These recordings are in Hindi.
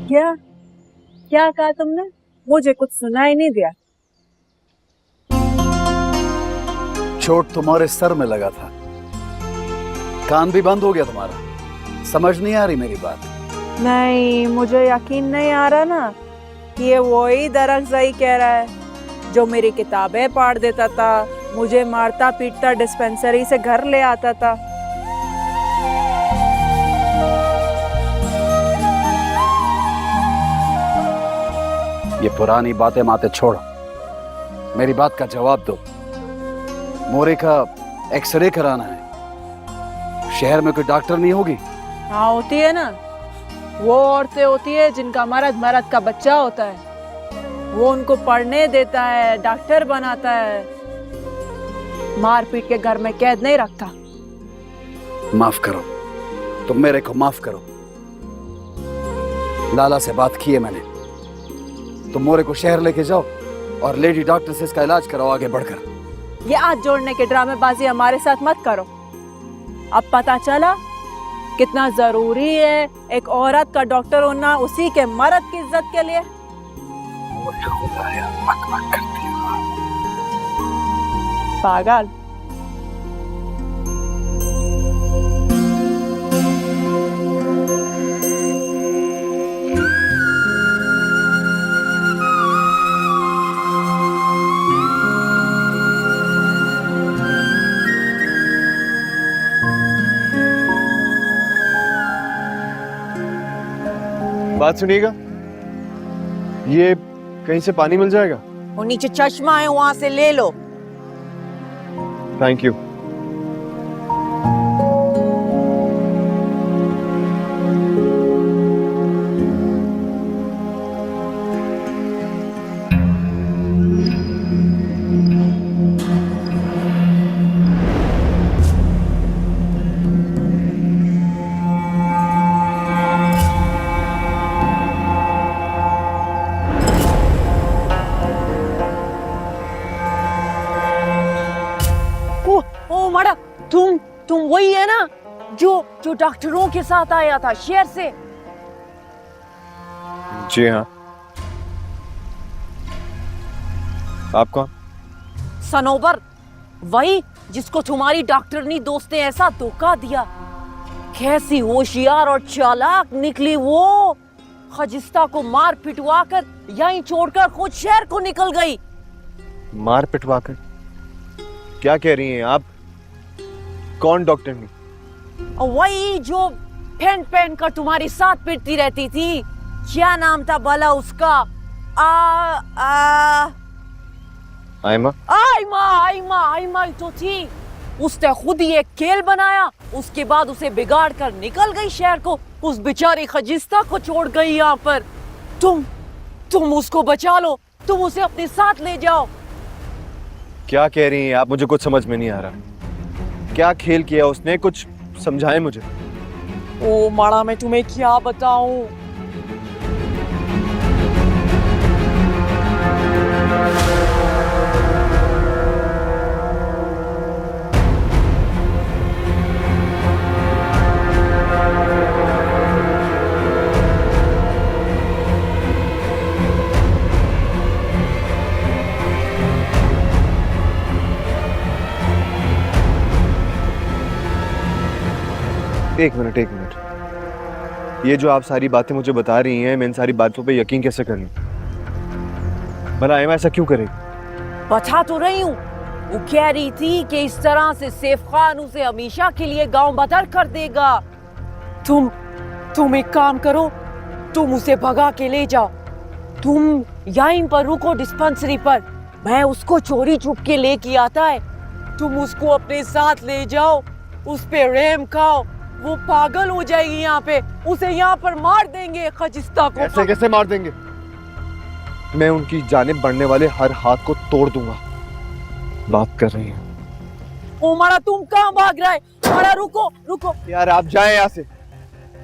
क्या क्या कहा तुमने? मुझे कुछ सुनाई नहीं दिया। चोट तुम्हारे सर में लगा था, कान भी बंद हो गया तुम्हारा। समझ नहीं आ रही मेरी बात? नहीं, मुझे यकीन नहीं आ रहा ना कि ये वही दरअसल कह रहा है जो मेरी किताबें पढ़ देता था, मुझे मारता पीटता डिस्पेंसरी से घर ले आता था। ये पुरानी बातें माते छोड़ो, मेरी बात का जवाब दो। मोरे का एक्सरे कराना है, शहर में कोई डॉक्टर नहीं होगी? हाँ होती है ना, वो औरतें होती है जिनका मर्द का बच्चा होता है, वो उनको पढ़ने देता है, डॉक्टर बनाता है, मार पीट के घर में कैद नहीं रखता। माफ करो, तुम मेरे को माफ करो। लाला से बात की है मैंने, तुम मोरे को शहर लेके जाओ और लेडी डॉक्टर से इसका इलाज कराओ आगे बढ़कर। ये हाथ जोड़ने के ड्रामेबाजी हमारे साथ मत करो। अब पता चला कितना जरूरी है एक औरत का डॉक्टर होना, उसी के मर्द की इज्जत के लिए। पागल। बात सुनिएगा, ये कहीं से पानी मिल जाएगा? वो नीचे चश्मा है, वहां से ले लो। Thank you. ओ मड़ा, तुम वही है ना जो डॉक्टरों के साथ आया था शहर से? जी हाँ। आप कौन? सनोबर, वही जिसको तुम्हारी डॉक्टरनी दोस्त ने ऐसा धोखा दिया। कैसी होशियार और चालाक निकली वो, खजिस्ता को मार पिटवा कर यहीं छोड़कर खुद शहर को निकल गई। मार पिटवा कर? क्या कह रही हैं आप? कौन डॉक्टरनी? वही जो पहन पहन कर तुम्हारी साथ पिटती रहती थी। क्या नाम था भला उसका? आयमा? आयमा तो थी। उसने खुद ही एक खेल बनाया, उसके बाद उसे बिगाड़ कर निकल गई शहर को। उस बेचारी खजिस्ता को छोड़ गई यहाँ पर। तुम उसको बचा लो, तुम उसे अपने साथ ले जाओ। क्या कह रही हैं आप? मुझे कुछ समझ में नहीं आ रहा। क्या खेल किया उसने? कुछ समझाएं मुझे। ओ माड़ा, मैं तुम्हें क्या बताऊं। एक मिनट। ये जो आप सारी बातें मुझे बता रही हैं, मैं इन सारी बातों पे यकीन कैसे कर लूं? भला आयमा ऐसा क्यों करेगी? बता तो रही हूँ। वो कह रही थी कि इस तरह से सैफ खान उसे हमेशा के लिए गांव बदर कर देगा। तुम एक काम करो, तुम उसे भगा के ले जाओ। तुम यहीं पर रुको डिस्पेंसरी पर, मैं उसको चोरी छुप के लेके आता है। तुम उसको अपने साथ ले जाओ, उस पे रहम खाओ। वो पागल हो जाएगी यहाँ पे, उसे यहाँ पर मार देंगे खजिस्ता को। ऐसे कैसे मार देंगे? मैं उनकी जानिब बढ़ने वाले हर हाथ को तोड़ दूंगा। बात कर रही हैं। ओ मारा, तुम कहाँ भाग रहा है? मारा रुको। यार आप जाएं यहाँ से।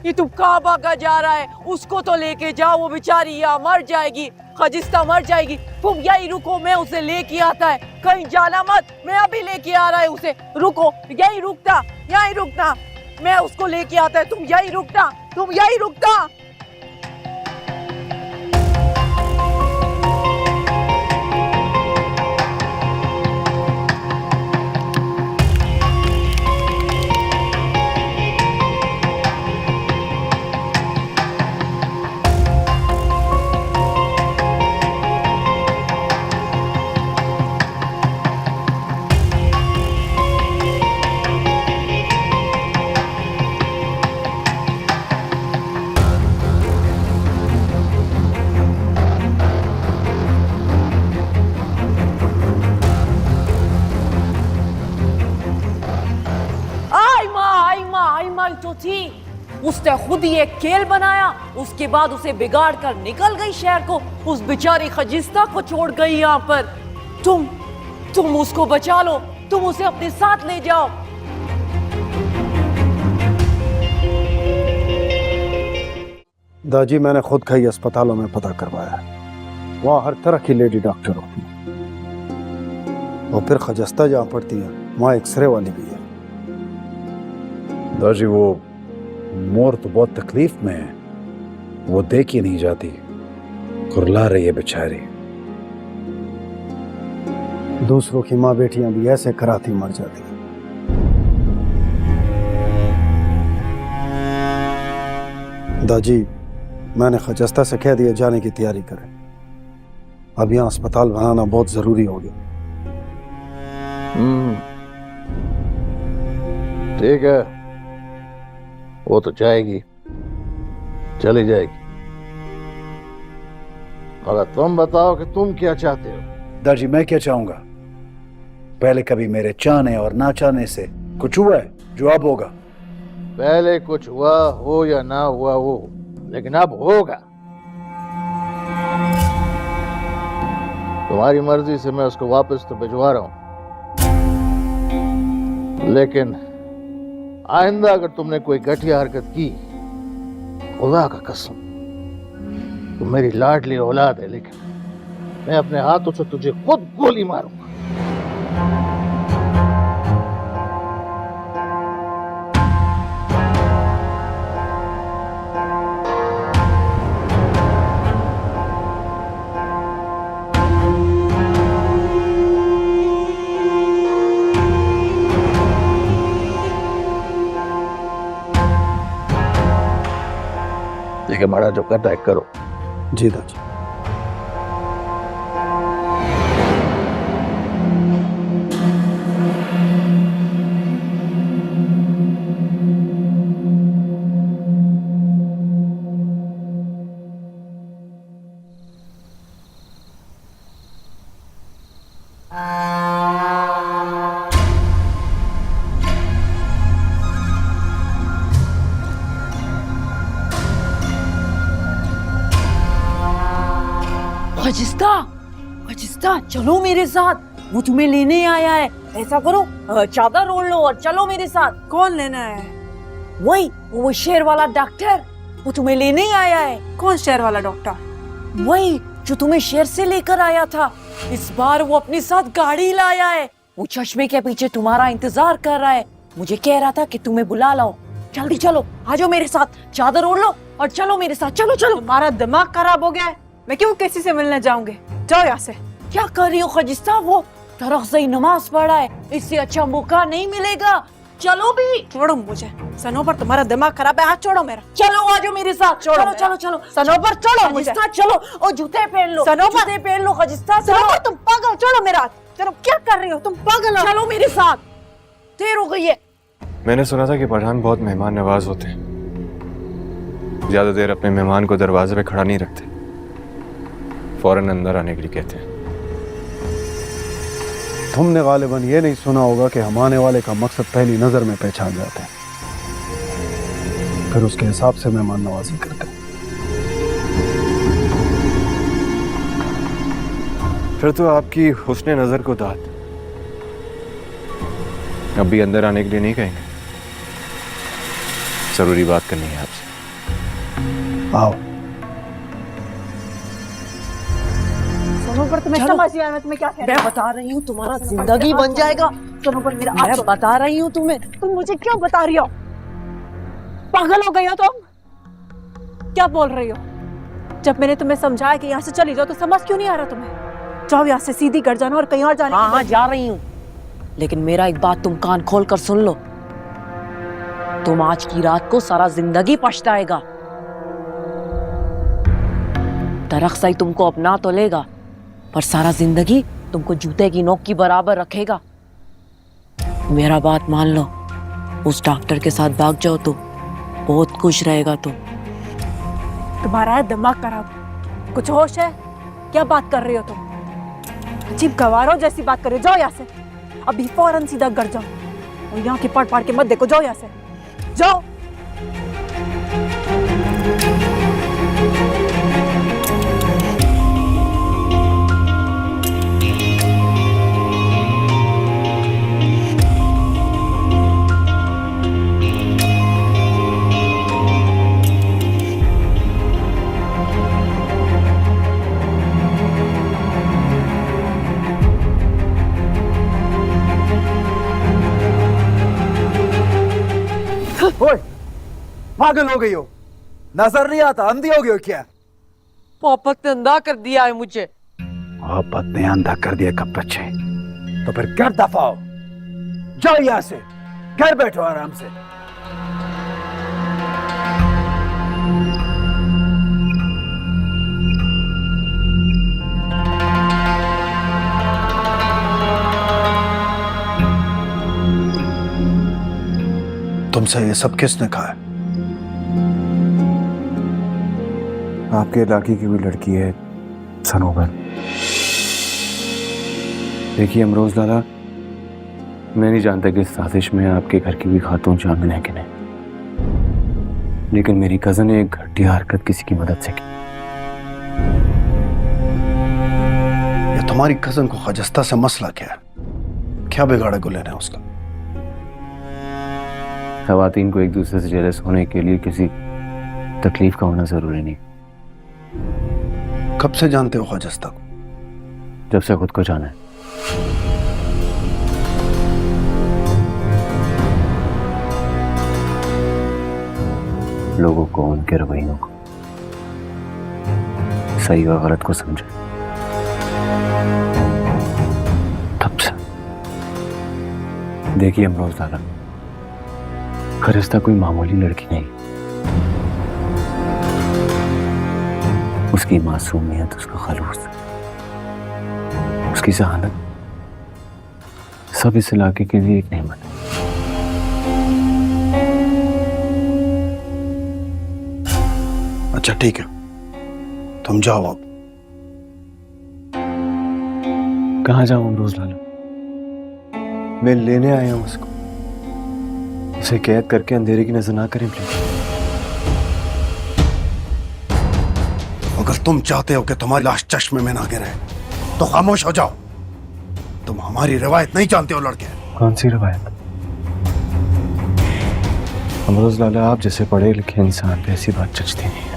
ये तुम कहाँ भागा जा रहा है? उसको तो लेके जाओ, वो बेचारी यहाँ मर जाएगी, खजिस्ता मर जाएगी। तुम यही रुको, मैं उसे लेके आता है। कहीं जाना मत, मैं अभी लेके आ रहा है उसे। रुको, यही रुकना, मैं उसको लेके आता है। तुम यही रुकना। उसने खुद ही एक खेल बनाया, उसके बाद उसे बिगाड़ कर निकल गई शहर को, उस बेचारी खजिस्ता को छोड़ गई यहाँ पर। तुम उसको बचा लो, तुम उसे अपने साथ ले जाओ। दादी, मैंने खुद कई अस्पतालों में पता करवाया, वहाँ हर तरह की लेडी डॉक्टर होती है, और फिर खजस्ता जहाँ पड़ती है वहाँ एक्सरे वाली भी है। दादी, वो मोर तो बहुत तकलीफ में है, वो देख ही नहीं जाती, कुरला रही है बेचारी। दूसरों की माँ बेटियां भी ऐसे कराती मर जाती हैं। दादी, मैंने खजस्ता से कह दिया जाने की तैयारी करें, अब यहाँ अस्पताल बनाना बहुत जरूरी हो गया। ठीक है, वो तो जाएगी, चली जाएगी, मगर तुम बताओ कि तुम क्या चाहते हो। दादी, मैं क्या चाहूंगा? पहले कभी मेरे चाहने और ना चाहने से कुछ हुआ है जो अब होगा? पहले कुछ हुआ हो या ना हुआ हो, लेकिन अब होगा। तुम्हारी मर्जी से मैं उसको वापस तो भिजवा रहा हूं, लेकिन आइंदा अगर तुमने कोई घटिया हरकत की, खुदा का कसम, तो मेरी लाडली औलाद है, लेकिन मैं अपने हाथों से तुझे खुद गोली मारूंगा। ठीक है, मारा जो करना है करो। जी दादी। खजिस्ता, चलो मेरे साथ, वो तुम्हें लेने आया है। ऐसा करो, चादर ओढ़ लो और चलो मेरे साथ। कौन लेना है? वो शेर वाला डॉक्टर, वो तुम्हें लेने आया है। कौन शेर वाला डॉक्टर? वही जो तुम्हें शेर से लेकर आया था। इस बार वो अपने साथ गाड़ी लाया है। वो चश्मे के पीछे तुम्हारा इंतजार कर रहा है। मुझे कह रहा था कि तुम्हें बुला लाओ। जल्दी चलो, आ जाओ मेरे साथ, चादर ओढ़ लो और चलो मेरे साथ। चलो चलो। तुम्हारा दिमाग खराब हो गया है? मैं क्यों किसी से मिलने जाऊंगी? जाओ यहाँ से। क्या कर रही हो खजिस्ता? वो तरह से ही नमाज पढ़ा है, इससे अच्छा मौका नहीं मिलेगा। चलो भी। छोड़ो मुझे। सनोबर, तुम्हारा दिमाग खराब है, हाथ छोड़ो मेरा। चलो आ जाओ मेरे साथ। चलो चलो चलो। सनोबर छोड़ो मुझे। खजिस्ता चलो, और जूते पहन लो। सनोबर, जूते पहन लो खजिस्ता। सनोबर तुम पागल, छोड़ो मेरा हाथ। चलो, क्या कर रही हो तुम? पागल हो। चलो मेरे साथ, देर हो गई है। मैंने सुना था कि पठान बहुत मेहमान नवाज होते हैं, ज्यादा देर अपने मेहमान को दरवाजे पे खड़ा नहीं रखते, फौरन अंदर आने के लिए कहते हैं। तुमने गालिबन ये नहीं सुना होगा कि हम आने वाले का मकसद पहली नजर में पहचान जाते हैं, फिर उसके हिसाब से मेहमान नवाजी करते हैं। फिर तो आपकी हुस्ने नजर को दाद। अब भी अंदर आने के लिए नहीं कहेंगे? जरूरी बात करनी है आपसे। आओ। सनोबर, तुम्हें समझ नहीं आया मैं तुम्हें क्या कह रही मैं बता रही हूँ, तुम्हारा जिंदगी बन जाएगा। सनोबर, मेरा मैं बता रही हूँ तुम्हें। तुम मुझे क्यों बता रही हो? पागल हो गई हो तुम? क्या बोल रही हो? जब मैंने तुम्हें समझाया कि यहाँ से चली जाओ तो समझ क्यों नहीं आ रहा तुम्हें? जाओ यहाँ से, सीधी घर जाना और कहीं और जाने। हाँ जा रही हूँ, लेकिन मेरा एक बात तुम कान खोल कर सुन लो। तुम आज की रात को सारा जिंदगी पछताएगा। दरख्त सही तुमको अपना तो लेगा, पर सारा जिंदगी तुमको जूते की नोक की बराबर रखेगा। मेरा बात मान लो, उस डॉक्टर के साथ भाग जाओ तो बहुत खुश रहेगा तुम। तुम्हारा है दिमाग खराब? कुछ होश है? क्या बात कर रही हो तुम? अजीब गवारों जैसी बात कर रही हो। जाओ यहाँ से, अभी फौरन सीधा घर जाओ और यहाँ की पढ़ के मत देखो। जाओ यहाँ से, जाओ। पागल हो गई हो? नजर नहीं आता? अंधी हो गई हो क्या? मोहब्बत ने अंधा कर दिया है मुझे। मोहब्बत ने अंधा कर दिया कब बच्चे। तो फिर घर दफा हो, जाओ यहां से, घर बैठो आराम से। तुमसे ये सब किसने कहा है? आपके इलाके की कोई लड़की है सनोबर। देखिए अमरोज लाला, मैं नहीं जानता कि इस साजिश में आपके घर की भी खातून शामिल है कि नहीं, लेकिन मेरी कजन ने एक घटिया हरकत किसी की मदद से की। ये तुम्हारी कजन को खजस्ता से मसला क्या है? क्या बिगाड़ा गुले ने उसका? खवातीन को एक दूसरे से जेलस होने के लिए किसी तकलीफ का होना जरूरी नहीं। कब से जानते हो खजस्ता को? जब से खुद को जाना है। लोगों को, उनके रवैयों को, सही और गलत को समझे, तब से। देखिए अमरोज लाला, खरिस्ता कोई मामूली लड़की नहीं। उसकी मासूमियत, उसका खलूस, उसकी जहानत सब इस इलाके के लिए एक नेमत है। अच्छा ठीक है, तुम जाओ अब। कहाँ जाऊं अमरोज लाला? मैं लेने आया हूं उसको। उसे कैद करके अंधेरे की नजर ना करें प्लीज। अगर तुम चाहते हो कि तुम्हारी लाश चश्मे में ना गिरे तो खामोश हो जाओ। तुम हमारी रिवायत नहीं जानते हो लड़के। कौन सी रिवायत? अमरोज लाला, आप जैसे पढ़े लिखे इंसान पे ऐसी बात जचती नहीं है।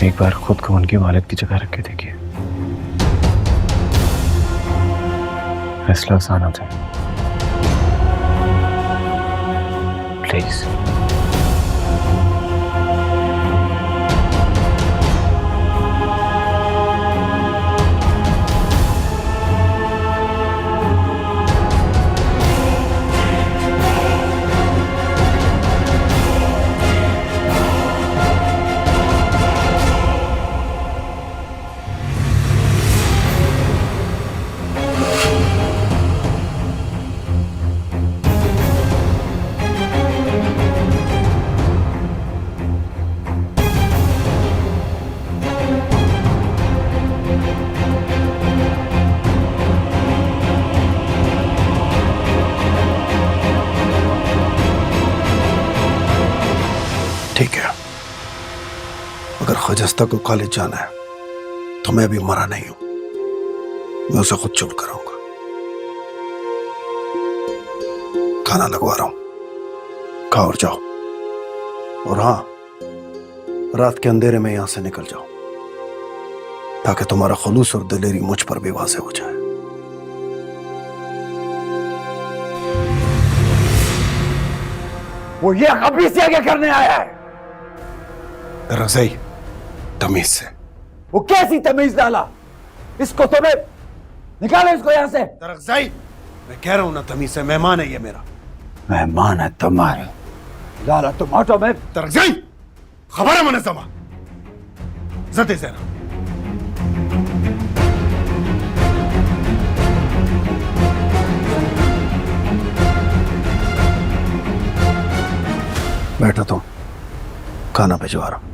एक बार खुद को उनके वालिद की जगह रख के देखिए, फैसला आसान होता है। प्लीज। ठीक है, अगर खजस्ता को कॉलेज जाना है तो मैं अभी मरा नहीं हूं, मैं उसे खुद चुप कराऊंगा। खाना लगवा रहा हूं, खाओ और जाओ। और हाँ, रात के अंधेरे में यहां से निकल जाओ ताकि तुम्हारा खुलूस और दिलेरी मुझ पर भी वाज़ेह हो जाए। वो ये कभी से आगे करने आया है रज़ई, तमीज से। वो कैसी तमीज डाला? इसको तुम्हें निकालो, इसको यहां से। रज़ई, मैं कह रहा हूं ना तमीज से। मेहमान है ये मेरा। मेहमान है तुम्हारा? लाला तुम हटो। मैं रज़ई, खबर है मुनज़्ज़मा ज़ते ज़रा। बैठो तुम, खाना भिजवा रहा हूं।